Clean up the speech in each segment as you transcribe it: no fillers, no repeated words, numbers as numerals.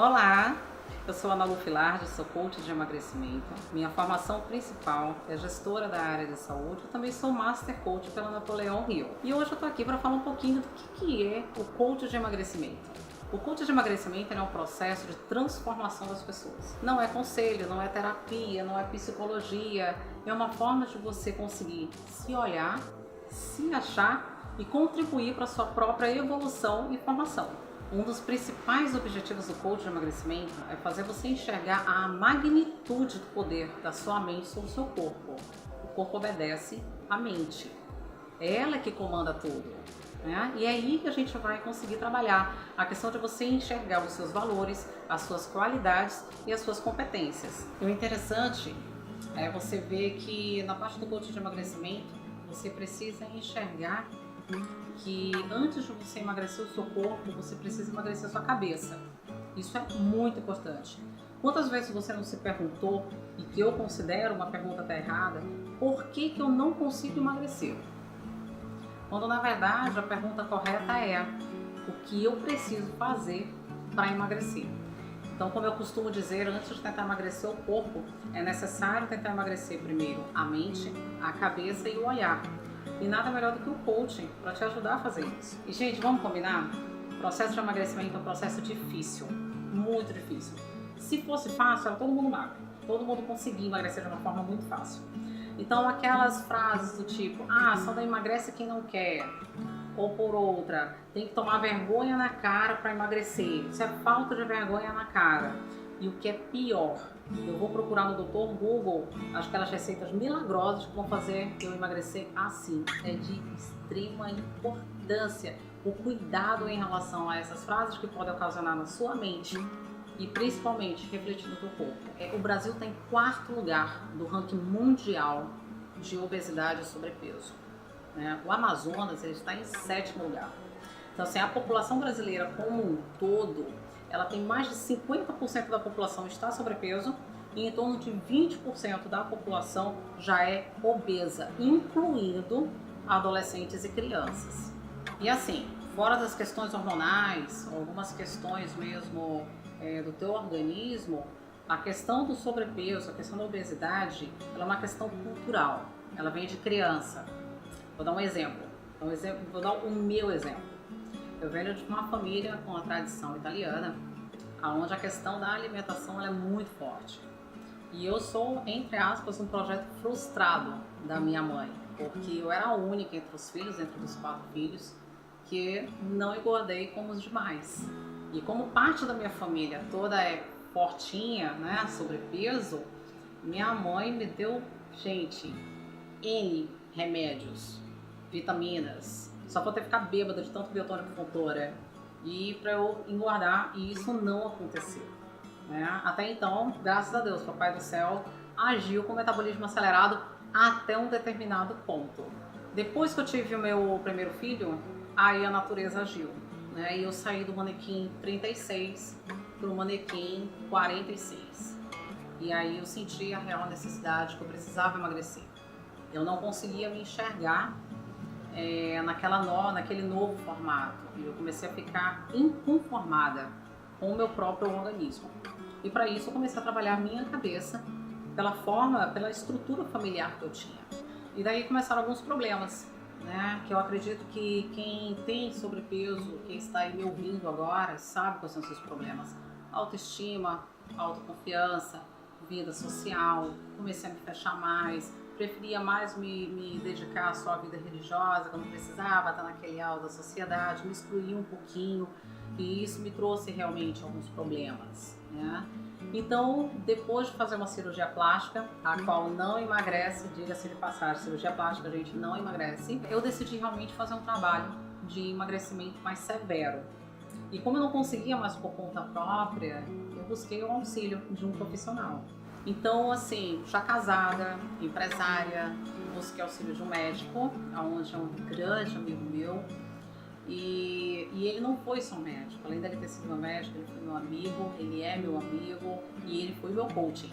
Olá, eu sou Ana Lu Filardi, sou coach de emagrecimento. Minha formação principal é gestora da área de saúde. Eu também sou Master Coach pela Napoleão Hill. E hoje eu estou aqui para falar um pouquinho do que é o coach de emagrecimento. O coach de emagrecimento é um processo de transformação das pessoas. Não é conselho, não é terapia, não é psicologia. É uma forma de você conseguir se olhar, se achar e contribuir para a sua própria evolução e formação. Um dos principais objetivos do coach de emagrecimento é fazer você enxergar a magnitude do poder da sua mente sobre o seu corpo. O corpo obedece à mente. É ela que comanda tudo, né? E é aí que a gente vai conseguir trabalhar a questão de você enxergar os seus valores, as suas qualidades e as suas competências. E o interessante é você ver que na parte do coach de emagrecimento você precisa enxergar que antes de você emagrecer o seu corpo, você precisa emagrecer a sua cabeça. Isso é muito importante. Quantas vezes você não se perguntou, e que eu considero uma pergunta até errada, por que eu não consigo emagrecer? Quando na verdade a pergunta correta é o que eu preciso fazer para emagrecer. Então, como eu costumo dizer, antes de tentar emagrecer o corpo, é necessário tentar emagrecer primeiro a mente, a cabeça e o olhar. E nada melhor do que o coaching para te ajudar a fazer isso. E gente, vamos combinar? O processo de emagrecimento é um processo difícil, muito difícil. Se fosse fácil, era todo mundo magro. Todo mundo conseguia emagrecer de uma forma muito fácil. Então aquelas frases do tipo, só não emagrece quem não quer. Ou por outra, tem que tomar vergonha na cara para emagrecer. Isso é falta de vergonha na cara. E o que é pior, eu vou procurar no Dr. Google aquelas receitas milagrosas que vão fazer eu emagrecer assim. É de extrema importância o cuidado em relação a essas frases que podem ocasionar na sua mente e principalmente refletir no teu corpo. O Brasil está em 4º lugar do ranking mundial de obesidade e sobrepeso. O Amazonas está em 7º lugar. Então, assim, a população brasileira como um todo, ela tem mais de 50% da população está sobrepeso e em torno de 20% da população já é obesa, incluindo adolescentes e crianças. E assim, fora das questões hormonais, algumas questões mesmo do teu organismo, a questão do sobrepeso, a questão da obesidade, ela é uma questão cultural, ela vem de criança. Vou dar um exemplo, vou dar o meu exemplo. Eu venho de uma família com a tradição italiana, onde a questão da alimentação é muito forte. E eu sou, entre aspas, um projeto frustrado da minha mãe, porque eu era a única entre os filhos, entre os 4 filhos, que não engordei como os demais. E como parte da minha família toda é fortinha, né, sobrepeso, minha mãe me deu, gente, N remédios, vitaminas, só pra eu ficar bêbada de tanto biotônico fontora e pra eu engordar, e isso não aconteceu, né? Até então, graças a Deus, Papai do Céu agiu com o metabolismo acelerado até um determinado ponto. Depois que eu tive o meu primeiro filho, aí a natureza agiu, né? E eu saí do manequim 36 pro manequim 46. E aí eu senti a real necessidade que eu precisava emagrecer. Eu não conseguia me enxergar naquele novo formato. E eu comecei a ficar inconformada com o meu próprio organismo. E para isso eu comecei a trabalhar a minha cabeça pela estrutura familiar que eu tinha. E daí começaram alguns problemas, né? Que eu acredito que quem tem sobrepeso, quem está aí me ouvindo agora, sabe quais são os seus problemas. Autoestima, autoconfiança, vida social, comecei a me fechar mais, preferia mais me dedicar só à vida religiosa, quando precisava estar naquele alto da sociedade, me excluí um pouquinho e isso me trouxe realmente alguns problemas, né? Então, depois de fazer uma cirurgia plástica, a qual não emagrece, diga-se de passagem, cirurgia plástica a gente não emagrece, eu decidi realmente fazer um trabalho de emagrecimento mais severo. E como eu não conseguia mais por conta própria, eu busquei o auxílio de um profissional. Então, assim, já casada, empresária, busquei auxílio de um médico, onde é um grande amigo meu. E ele não foi só médico, além dele ter sido meu médico, ele foi meu amigo, ele é meu amigo e ele foi meu coaching.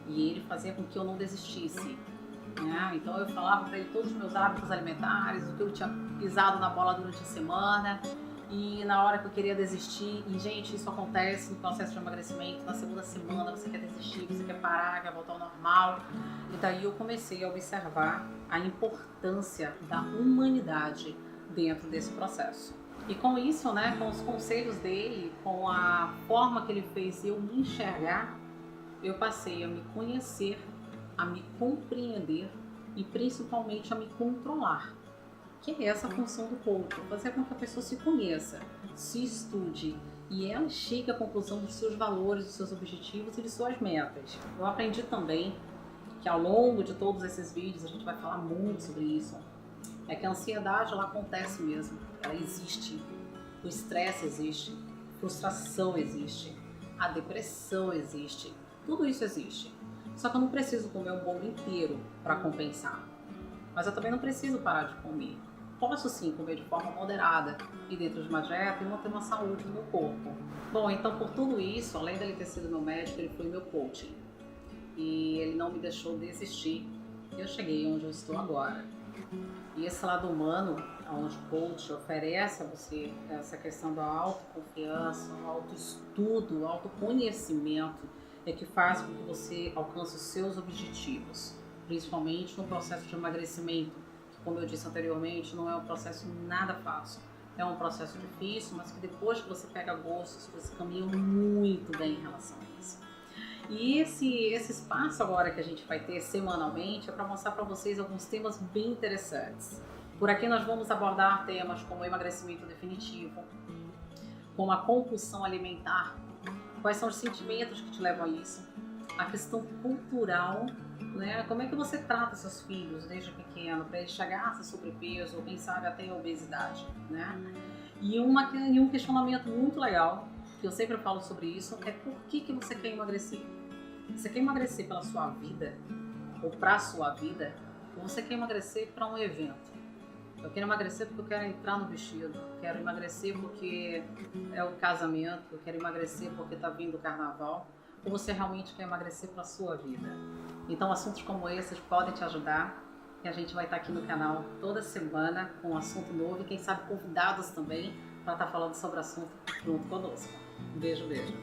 E ele fazia com que eu não desistisse, né? Então eu falava para ele todos os meus hábitos alimentares, o que eu tinha pisado na bola durante a semana. e na hora que eu queria desistir, e gente, isso acontece no processo de emagrecimento, na segunda semana você quer desistir, você quer parar, quer voltar ao normal. E daí eu comecei a observar a importância da humanidade dentro desse processo. E com isso, né, com os conselhos dele, com a forma que ele fez eu me enxergar, eu passei a me conhecer, a me compreender e principalmente a me controlar. Que é essa função do coach, fazer com que a pessoa se conheça, se estude e ela chegue à conclusão dos seus valores, dos seus objetivos e de suas metas. Eu aprendi também que ao longo de todos esses vídeos, a gente vai falar muito sobre isso, é que a ansiedade ela acontece mesmo, ela existe, o estresse existe, a frustração existe, a depressão existe, tudo isso existe. Só que eu não preciso comer um bolo inteiro para compensar, mas eu também não preciso parar de comer. Posso sim comer de forma moderada e dentro de uma dieta e manter uma saúde no meu corpo. Bom, então por tudo isso, além dele ter sido meu médico, ele foi meu coaching. E ele não me deixou desistir. Eu cheguei onde eu estou agora. E esse lado humano, onde o coach oferece a você essa questão da autoconfiança, o autoestudo, o autoconhecimento, é que faz com que você alcance os seus objetivos, principalmente no processo de emagrecimento. Como eu disse anteriormente, não é um processo nada fácil. É um processo difícil, mas que depois que você pega gosto, você caminha muito bem em relação a isso. E esse espaço agora que a gente vai ter semanalmente é para mostrar para vocês alguns temas bem interessantes. Por aqui nós vamos abordar temas como emagrecimento definitivo, como a compulsão alimentar, quais são os sentimentos que te levam a isso, a questão cultural, né? Como é que você trata seus filhos desde pequeno para eles chegarem a sobrepeso ou quem sabe até a obesidade, né? E um questionamento muito legal, que eu sempre falo sobre isso, é por que você quer emagrecer? Você quer emagrecer pela sua vida ou para a sua vida, ou você quer emagrecer para um evento? Eu quero emagrecer porque eu quero entrar no vestido, quero emagrecer porque é o casamento, eu quero emagrecer porque está vindo o carnaval, ou você realmente quer emagrecer para a sua vida? Então assuntos como esses podem te ajudar e a gente vai estar aqui no canal toda semana com um assunto novo e quem sabe convidados também para estar falando sobre o assunto junto conosco. Um beijo, beijo!